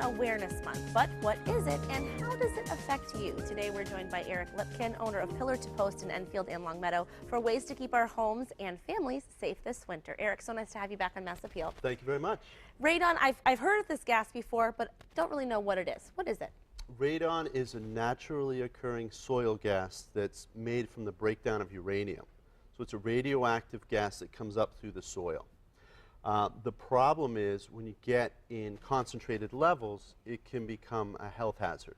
Awareness Month. But what is it and how does it affect you? Today we're joined by Eric LIPKIN, owner of Pillar to Post in Enfield and Longmeadow, for ways to keep our homes and families safe this winter. Eric, so nice to have you back on Mass Appeal. Thank you very much. Radon, I've heard of this gas before, but don't really know what it is. What is it? Radon is a naturally occurring soil gas that's made from the breakdown of uranium. So it's a radioactive gas that comes up through the soil. The problem is when you get in concentrated levels, it can become a health hazard.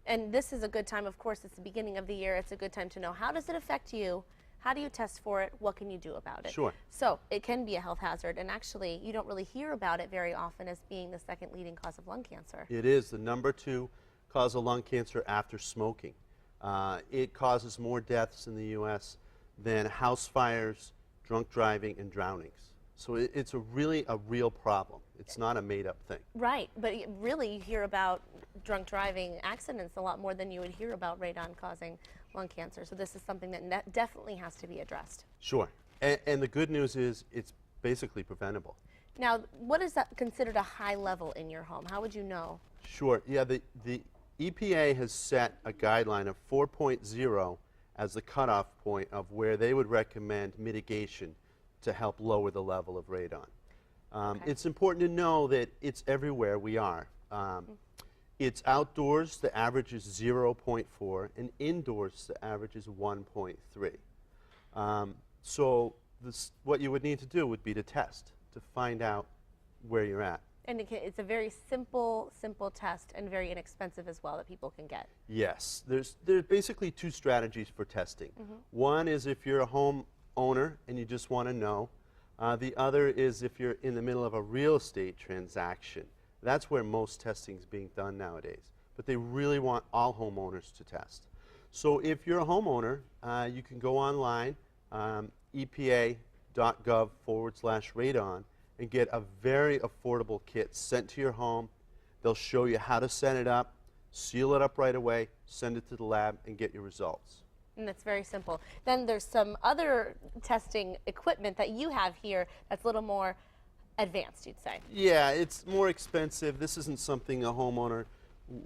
And this is a good time, of course, it's the beginning of the year. It's a good time to know, how does it affect you? How do you test for it? What can you do about it? Sure. So it can be a health hazard, and actually you don't really hear about it very often as being the second leading cause of lung cancer. It is the #2 cause of lung cancer after smoking. It causes more deaths in the U.S. than house fires, drunk driving, and drownings. So it's really a real problem. It's not a made-up thing. Right, but really you hear about drunk driving accidents a lot more than you would hear about radon causing lung cancer. So this is something that definitely has to be addressed. Sure. And the good news is it's basically preventable. Now, what is that considered a high level in your home? How would you know? Sure. Yeah, the EPA has set a guideline of 4.0 as the cutoff point of where they would recommend mitigation to help lower the level of radon. Okay. It's important to know that it's everywhere we are. It's outdoors, the average is 0.4, and indoors, the average is 1.3. So what you would need to do would be to test to find out where you're at. And it's a very simple test and very inexpensive as well that people can get. Yes. There's basically two strategies for testing. One is if you're a home owner and you just want to know. The other is if you're in the middle of a real estate transaction. That's where most testing is being done nowadays. But they really want all homeowners to test. So if you're a homeowner, you can go online, epa.gov/radon, and get a very affordable kit sent to your home. They'll show you how to set it up, seal it up right away, send it to the lab, and get your results. And that's very simple. Then there's some other testing equipment that you have here that's a little more advanced, you'd say. Yeah, it's more expensive. This isn't something a homeowner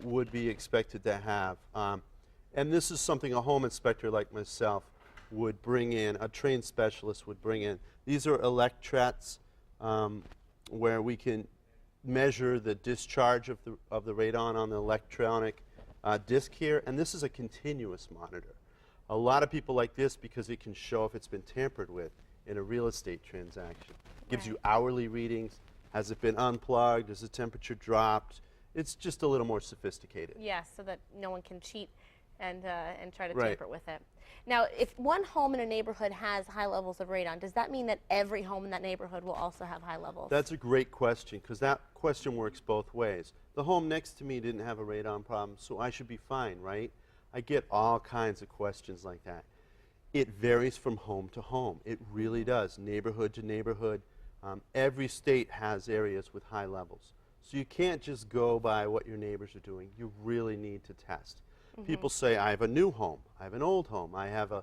would be expected to have. And this is something a home inspector like myself would bring in, a trained specialist would bring in. These are electrets where we can measure the discharge of the radon on the electronic disc here, and this is a continuous monitor. A lot of people like this because it can show if it's been tampered with in a real estate transaction. Gives you hourly readings. Has it been unplugged? Has the temperature dropped? It's just a little more sophisticated. Yes, so that no one can cheat and try to tamper with it. Now, if one home in a neighborhood has high levels of radon, does that mean that every home in that neighborhood will also have high levels? That's a great question because that question works both ways. The home next to me didn't have a radon problem, so I should be fine, right? I get all kinds of questions like that. It varies from home to home. It really does, neighborhood to neighborhood. Every state has areas with high levels. So you can't just go by what your neighbors are doing. You really need to test. People say, I have a new home, I have an old home, I have a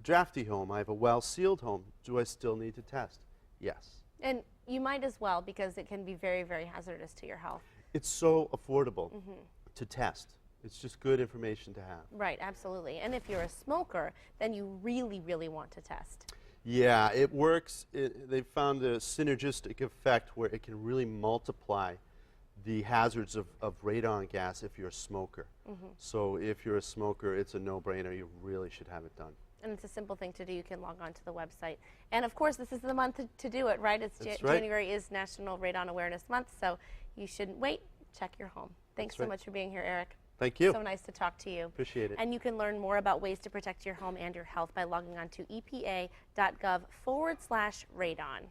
drafty home, I have a well-sealed home. Do I still need to test? Yes. And you might as well, because it can be very, very hazardous to your health. It's so affordable to test. It's just good information to have. Right, absolutely. And if you're a smoker, then you really, really want to test. Yeah, it works. They've found a synergistic effect where it can really multiply the hazards of radon gas if you're a smoker. So if you're a smoker, it's a no-brainer. You really should have it done. And it's a simple thing to do. You can log on to the website. And of course, this is the month to do it, right? It's That's right. January is National Radon Awareness Month, so you shouldn't wait. Check your home. Thanks so much for being here, Eric. Thank you. So nice to talk to you. Appreciate it. And you can learn more about ways to protect your home and your health by logging on to epa.gov/radon.